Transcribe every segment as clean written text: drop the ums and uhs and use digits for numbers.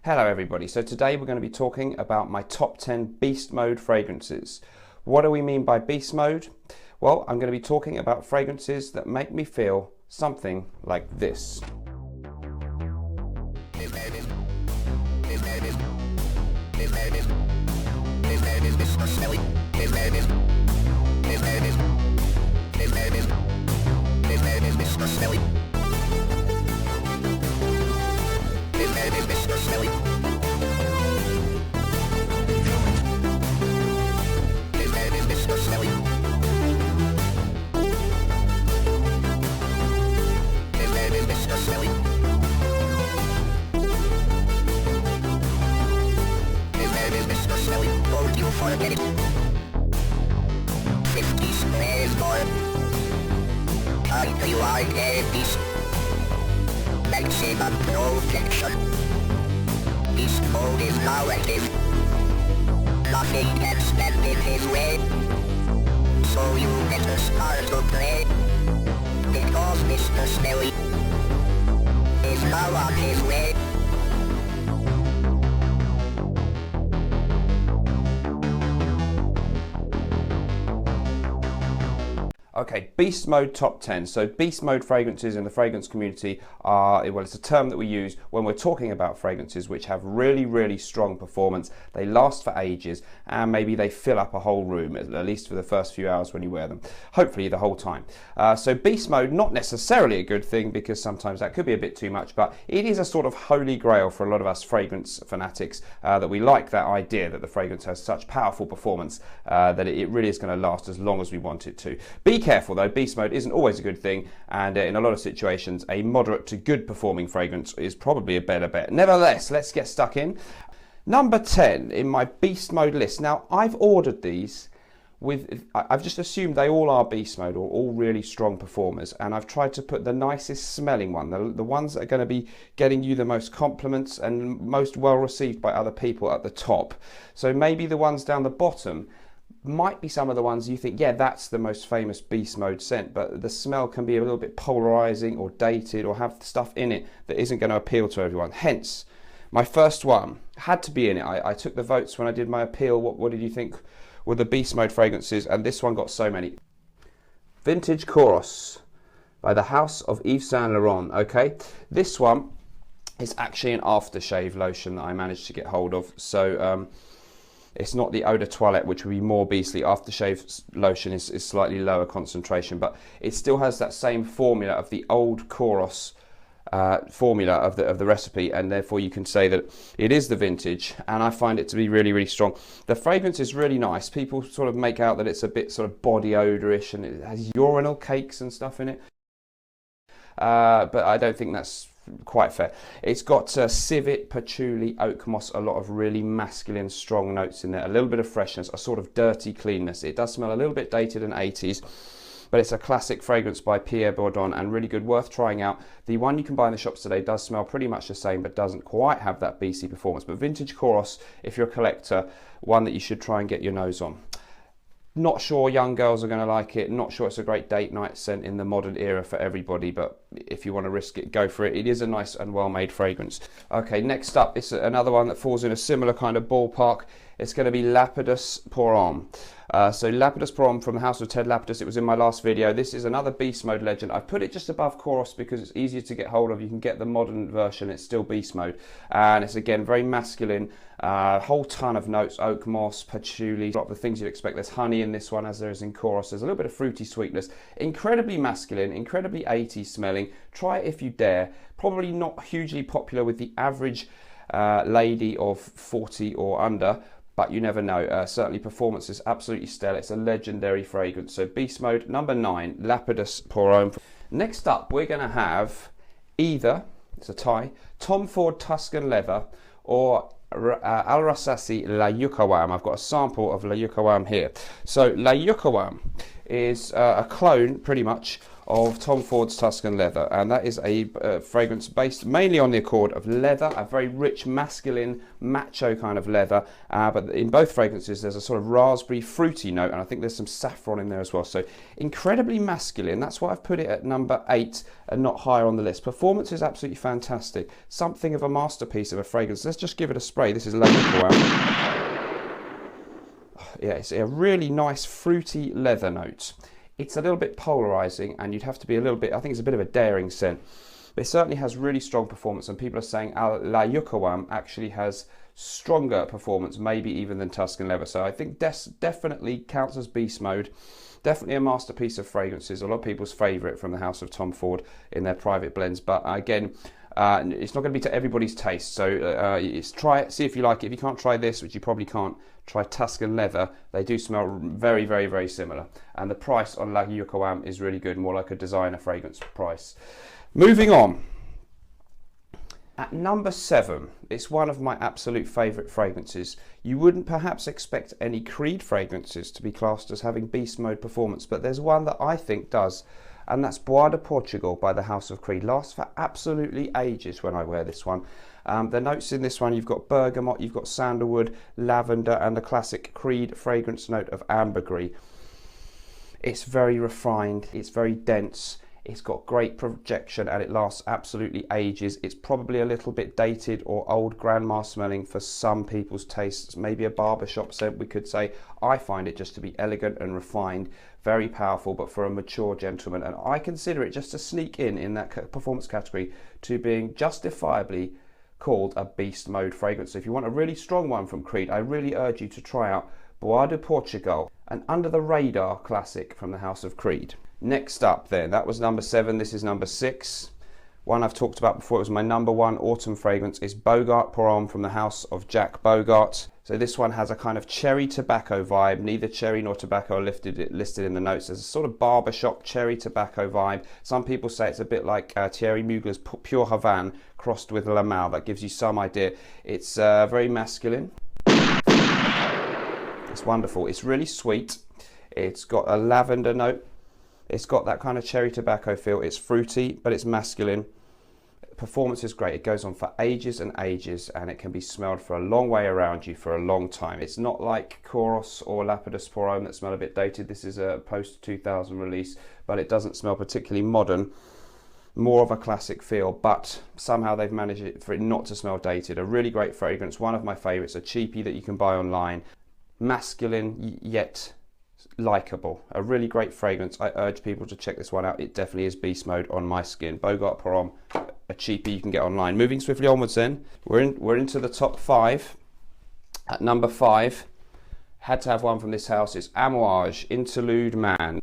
Hello everybody, so today we're going to be talking about my top 10 beast mode fragrances. What do we mean by beast mode? Well, I'm going to be talking about fragrances that make me feel something like this. Maximum protection. This mode is now active. Nothing can stand in his way. So you better start to play. Because Mr. Smelly is now on his way. Okay, beast mode top 10. So beast mode fragrances in the fragrance community are, well, it's a term that we use when we're talking about fragrances which have really, really strong performance. They last for ages and maybe they fill up a whole room, at least for the first few hours when you wear them. Hopefully the whole time. So beast mode, not necessarily a good thing because sometimes that could be a bit too much, but it is a sort of holy grail for a lot of us fragrance fanatics that we like that idea that the fragrance has such powerful performance that it really is going to last as long as we want it to. Be careful though, beast mode isn't always a good thing, and in a lot of situations a moderate to good performing fragrance is probably a better bet. Nevertheless, let's get stuck in. Number 10 in my beast mode list. Now I've ordered these with, I've just assumed they all are beast mode or all really strong performers, and I've tried to put the nicest smelling one, the ones that are going to be getting you the most compliments and most well received by other people at the top. So maybe the ones down the bottom might be some of the ones you think, yeah, that's the most famous beast mode scent, but the smell can be a little bit polarizing or dated or have stuff in it that isn't going to appeal to everyone. Hence, my first one had to be in it. I took the votes when I did my appeal. What did you think were the beast mode fragrances? And this one got so many. Vintage Kouros by the House of Yves Saint Laurent. Okay, this one is actually an aftershave lotion that I managed to get hold of. So it's not the eau de toilette, which would be more beastly. Aftershave lotion is slightly lower concentration, but it still has that same formula of the old Kouros formula of the recipe, and therefore you can say that it is the vintage, and I find it to be really, really strong. The fragrance is really nice. People sort of make out that it's a bit sort of body odorish, and it has urinal cakes and stuff in it. But I don't think that's quite fair. It's got civet, patchouli, oak moss, a lot of really masculine strong notes in there, a little bit of freshness, a sort of dirty cleanness. It does smell a little bit dated and 80s, but it's a classic fragrance by Pierre Bourdon and really good, worth trying out. The one you can buy in the shops today does smell pretty much the same, but doesn't quite have that beastly performance. But Vintage Kouros, if you're a collector, one that you should try and get your nose on. Not sure young girls are going to like it. Not sure it's a great date night scent in the modern era for everybody, but if you want to risk it, go for it. It is a nice and well-made fragrance. Okay, next up, it's another one that falls in a similar kind of ballpark. It's going to be Lapidus Pour Homme. So Lapidus Pour Homme from the House of Ted Lapidus. It was in my last video. This is another beast mode legend. I've put it just above Kouros because it's easier to get hold of. You can get the modern version. It's still beast mode, and it's again very masculine. Whole ton of notes: oak moss, patchouli, a lot of the things you'd expect. There's honey in this one, as there is in Kouros. There's a little bit of fruity sweetness. Incredibly masculine, incredibly 80s smelling. Try it if you dare. Probably not hugely popular with the average lady of 40 or under, but you never know. Certainly performance is absolutely stellar. It's a legendary fragrance. So beast mode number 9, Lapidus Pour Homme. Next up, we're going to have either, it's a tie, Tom Ford Tuscan Leather or RASASI La YUQAWAM. I've got a sample of La YUQAWAM here. So La YUQAWAM is a clone, pretty much, of Tom Ford's Tuscan Leather, and that is a fragrance based mainly on the accord of leather, a very rich, masculine, macho kind of leather, but in both fragrances there's a sort of raspberry, fruity note, and I think there's some saffron in there as well, so incredibly masculine. That's why I've put it at number 8 and not higher on the list. Performance is absolutely fantastic, something of a masterpiece of a fragrance. Let's just give it a spray. This is YUQAWAM. Yeah, it's a really nice fruity leather note. It's a little bit polarizing, and you'd have to be a little bit, I think it's a bit of a daring scent, but it certainly has really strong performance, and people are saying YUQAWAM actually has stronger performance, maybe even than Tuscan Leather. So I think definitely counts as beast mode. Definitely a masterpiece of fragrances. A lot of people's favorite from the house of Tom Ford in their private blends, but again, it's not going to be to everybody's taste, so try it, see if you like it. If you can't try this, which you probably can't, try Tuscan Leather. They do smell very, very, very similar, and the price on YUQAWAM is really good, more like a designer fragrance price. Moving on, at number 7, it's one of my absolute favourite fragrances. You wouldn't perhaps expect any Creed fragrances to be classed as having beast mode performance, but there's one that I think does, and that's Bois de Portugal by the House of Creed. Lasts for absolutely ages when I wear this one. The notes in this one, you've got bergamot, you've got sandalwood, lavender, and the classic Creed fragrance note of ambergris. It's very refined, it's very dense, it's got great projection, and it lasts absolutely ages. It's probably a little bit dated or old grandma smelling for some people's tastes, maybe a barbershop scent we could say. I find it just to be elegant and refined, very powerful, but for a mature gentleman, and I consider it just to sneak in that performance category to being justifiably called a beast mode fragrance. So if you want a really strong one from Creed, I really urge you to try out Bois de Portugal, an under the radar classic from the house of Creed. Next up then, that was number 7, this is number 6. One I've talked about before, it was my number 1 autumn fragrance, is BOGART-BOGART from the house of Jacques Bogart. So this one has a kind of cherry tobacco vibe. Neither cherry nor tobacco are listed in the notes. There's a sort of barbershop cherry tobacco vibe. Some people say it's a bit like Thierry Mugler's Pure Havane crossed with La Mal. That gives you some idea. It's very masculine. It's wonderful. It's really sweet. It's got a lavender note. It's got that kind of cherry tobacco feel. It's fruity, but it's masculine. Performance is great. It goes on for ages and ages, and it can be smelled for a long way around you for a long time. It's not like Kouros or Lapidus pour Homme that smell a bit dated. This is a post 2000 release, but it doesn't smell particularly modern. More of a classic feel, but somehow they've managed it for it not to smell dated. A really great fragrance, one of my favorites, a cheapie that you can buy online. Masculine yet likable, a really great fragrance. I urge people to check this one out. It definitely is beast mode on my skin. BOGART-BOGART, a cheapie you can get online. Moving swiftly onwards then, we're into the top 5. At number 5, had to have one from this house, is AMOUAGE Interlude Man.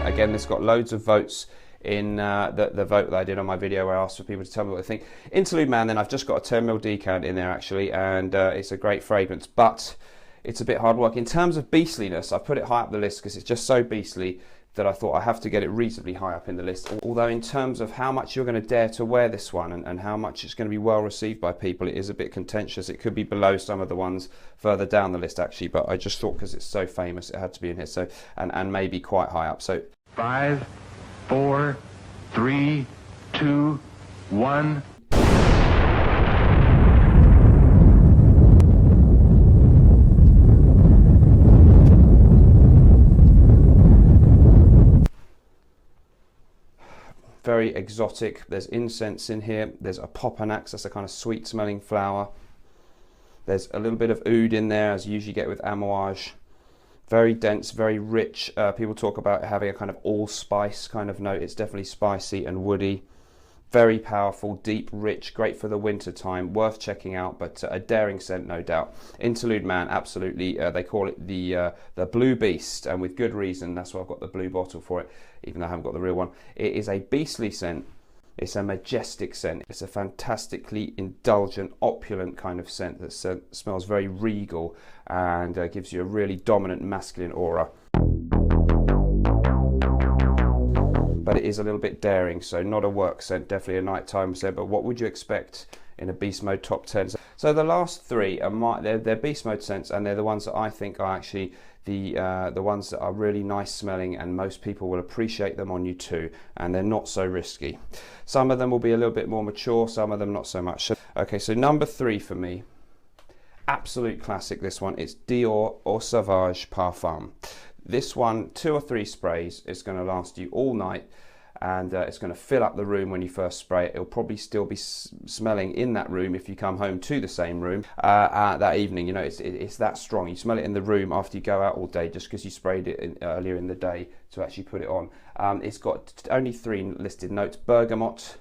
Again, this got loads of votes in the vote that I did on my video where I asked for people to tell me what they think. Interlude Man, then I've just got a 10ml decant in there actually, and it's a great fragrance, but it's a bit hard work. In terms of beastliness, I put it high up the list because it's just so beastly that I thought I have to get it reasonably high up in the list. Although in terms of how much you're going to dare to wear this one and how much it's going to be well received by people, it is a bit contentious. It could be below some of the ones further down the list actually, but I just thought because it's so famous it had to be in here, so and maybe quite high up. So 5, 4, 3, 2, 1. Very exotic. There's incense in here. There's a popanax, that's a kind of sweet smelling flower. There's a little bit of oud in there, as you usually get with AMOUAGE. Very dense, very rich. People talk about having a kind of allspice kind of note. It's definitely spicy and woody. Very powerful, deep, rich, great for the winter time. Worth checking out, but a daring scent, no doubt. Interlude Man, absolutely. They call it the Blue Beast, and with good reason. That's why I've got the blue bottle for it, even though I haven't got the real one. It is a beastly scent. It's a majestic scent. It's a fantastically indulgent, opulent kind of scent that smells very regal and gives you a really dominant masculine aura. But it is a little bit daring, so not a work scent, definitely a nighttime scent, but what would you expect in a beast mode top 10? So the last 3 are they're beast mode scents, and they're the ones that I think are actually the ones that are really nice smelling, and most people will appreciate them on you too, and they're not so risky. Some of them will be a little bit more mature, some of them not so much. Okay, so number 3 for me, absolute classic. This one, it's Dior or Sauvage Parfum. This one, 2 or 3 sprays, it's going to last you all night, and it's going to fill up the room when you first spray it. It'll probably still be smelling in that room if you come home to the same room that evening. You know, it's that strong. You smell it in the room after you go out all day just because you sprayed it earlier in the day to actually put it on. It's got only 3 listed notes: bergamot,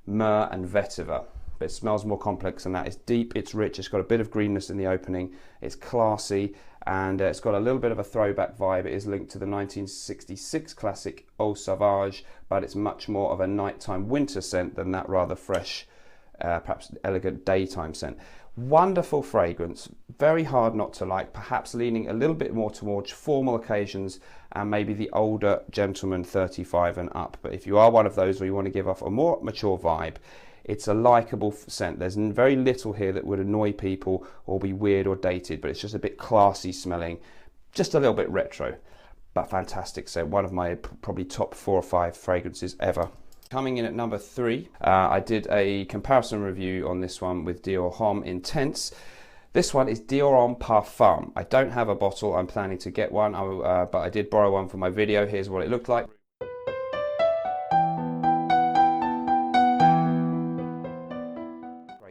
myrrh and vetiver. But it smells more complex than that. It's deep, it's rich, it's got a bit of greenness in the opening, it's classy, and it's got a little bit of a throwback vibe. It is linked to the 1966 classic Eau Sauvage, but it's much more of a nighttime winter scent than that rather fresh, perhaps elegant daytime scent. Wonderful fragrance, very hard not to like, perhaps leaning a little bit more towards formal occasions and maybe the older gentleman 35 and up. But if you are one of those or you want to give off a more mature vibe, it's a likable scent. There's very little here that would annoy people or be weird or dated, but it's just a bit classy smelling, just a little bit retro, but fantastic scent. One of my probably top 4 or 5 fragrances ever. Coming in at number 3, I did a comparison review on this one with Dior Homme Intense. This one is Dior Homme Parfum. I don't have a bottle, I'm planning to get one, but I did borrow one for my video. Here's what it looked like.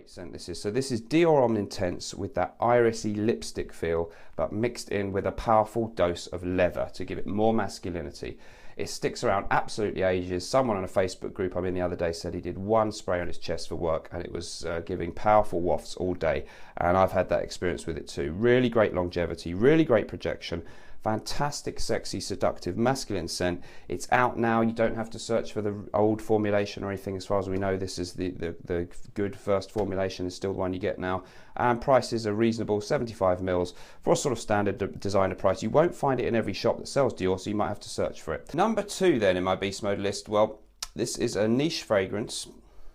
Scent this is. So this is Dior Homme Intense with that irisy lipstick feel, but mixed in with a powerful dose of leather to give it more masculinity. It sticks around absolutely ages. Someone on a Facebook group I'm in the other day said he did 1 spray on his chest for work and it was giving powerful wafts all day, and I've had that experience with it too. Really great longevity, really great projection, fantastic, sexy, seductive, masculine scent. It's out now. You don't have to search for the old formulation or anything. As far as we know, this is the good first formulation, is still the one you get now. And prices are reasonable, 75 mils for a sort of standard designer price. You won't find it in every shop that sells Dior, so you might have to search for it. Number 2 then in my Beast Mode list, well, this is a niche fragrance.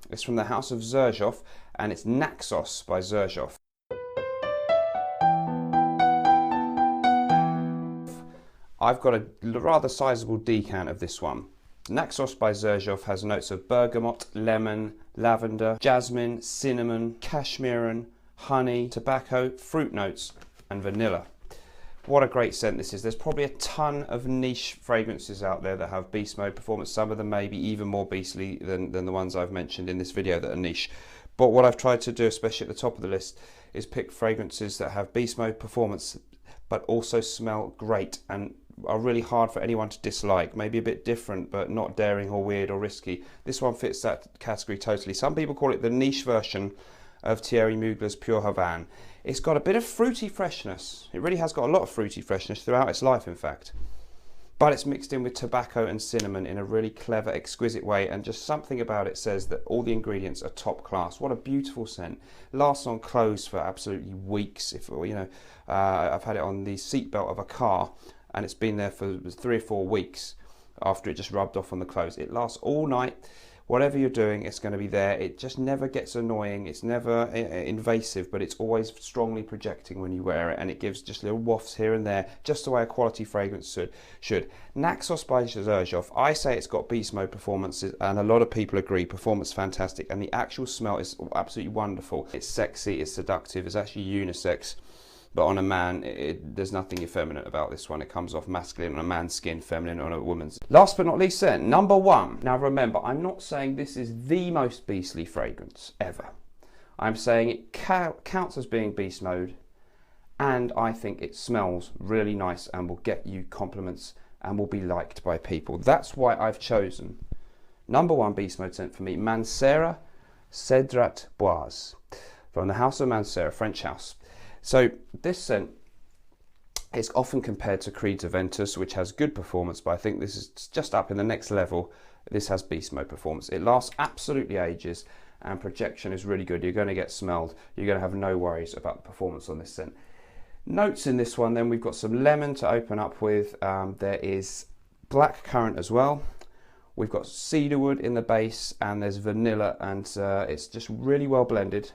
It's from the house of Xerjoff, and it's Naxos by Xerjoff. I've got a rather sizable decant of this one. Naxos by Xerjoff has notes of bergamot, lemon, lavender, jasmine, cinnamon, cashmeran, honey, tobacco, fruit notes, and vanilla. What a great scent this is. There's probably a ton of niche fragrances out there that have beast mode performance. Some of them may be even more beastly than the ones I've mentioned in this video that are niche. But what I've tried to do, especially at the top of the list, is pick fragrances that have beast mode performance but also smell great and are really hard for anyone to dislike. Maybe a bit different, but not daring or weird or risky. This one fits that category totally. Some people call it the niche version of Thierry Mugler's Pure Havane. It's got a bit of fruity freshness. It really has got a lot of fruity freshness throughout its life, in fact. But it's mixed in with tobacco and cinnamon in a really clever, exquisite way, and just something about it says that all the ingredients are top class. What a beautiful scent. Lasts on clothes for absolutely weeks. If you know, I've had it on the seatbelt of a car, and it's been there for 3 or 4 weeks after it just rubbed off on the clothes. It lasts all night. Whatever you're doing, it's going to be there. It just never gets annoying. It's never invasive, but it's always strongly projecting when you wear it, and it gives just little wafts here and there, just the way a quality fragrance should. Naxos by Xerjoff, I say it's got beast mode performances, and a lot of people agree. Performance fantastic, and the actual smell is absolutely wonderful. It's sexy, it's seductive, it's actually unisex. But on a man, there's nothing effeminate about this one. It comes off masculine on a man's skin, feminine on a woman's. Last but not least then, number 1. Now remember, I'm not saying this is the most beastly fragrance ever. I'm saying it counts as being beast mode, and I think it smells really nice and will get you compliments and will be liked by people. That's why I've chosen number 1 beast mode scent for me, Mancera Cedrat Bois, from the house of Mancera, French house. So this scent is often compared to Creed's Aventus, which has good performance, but I think this is just up in the next level. This has beast mode performance. It lasts absolutely ages, and projection is really good. You're going to get smelled. You're going to have no worries about the performance on this scent. Notes in this one, then we've got some lemon to open up with. There is black currant as well. We've got cedarwood in the base, and there's vanilla, and it's just really well blended.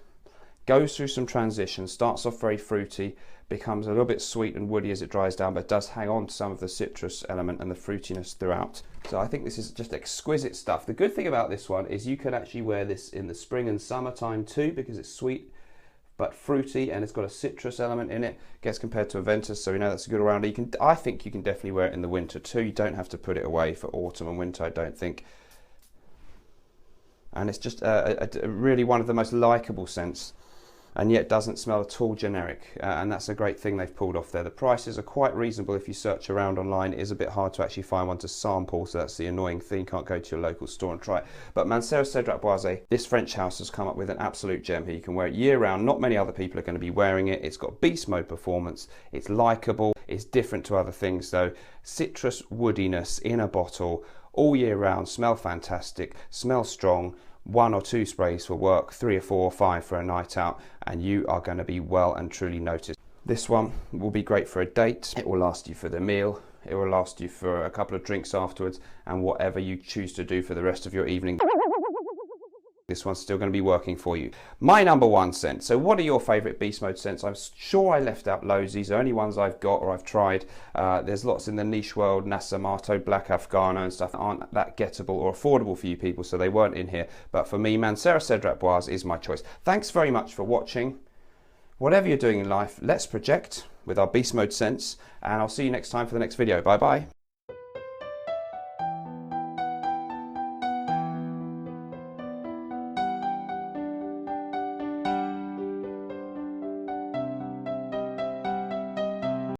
goes through some transitions, starts off very fruity, becomes a little bit sweet and woody as it dries down, but does hang on to some of the citrus element and the fruitiness throughout. So I think this is just exquisite stuff. The good thing about this one is you can actually wear this in the spring and summertime too, because it's sweet but fruity and it's got a citrus element in it. Gets compared to a Ventus, so we know that's a good all-rounder. I think you can definitely wear it in the winter too. You don't have to put it away for autumn and winter, I don't think. And it's just really one of the most likable scents, and yet doesn't smell at all generic, and that's a great thing they've pulled off there. The prices are quite reasonable if you search around online. It is a bit hard to actually find one to sample, so that's the annoying thing. You can't go to your local store and try it. But Mancera Cedrat Bois, this French house has come up with an absolute gem here. You can wear it year round. Not many other people are going to be wearing it. It's got beast mode performance. It's likable. It's different to other things though. Citrus woodiness in a bottle all year round. Smell fantastic. Smell strong. 1 or 2 sprays for work, 3 or 4 or 5 for a night out, and you are going to be well and truly noticed. This one will be great for a date. It will last you for the meal. It will last you for a couple of drinks afterwards, and whatever you choose to do for the rest of your evening, this one's still going to be working for you. My number 1 scent. So what are your favourite beast mode scents? I'm sure I left out loads. These are only ones I've got or I've tried. There's lots in the niche world, Nasamato, Black Afghano and stuff that aren't that gettable or affordable for you people, so they weren't in here. But for me, Mancera Cedrat Bois is my choice. Thanks very much for watching. Whatever you're doing in life, let's project with our beast mode scents, and I'll see you next time for the next video. Bye bye.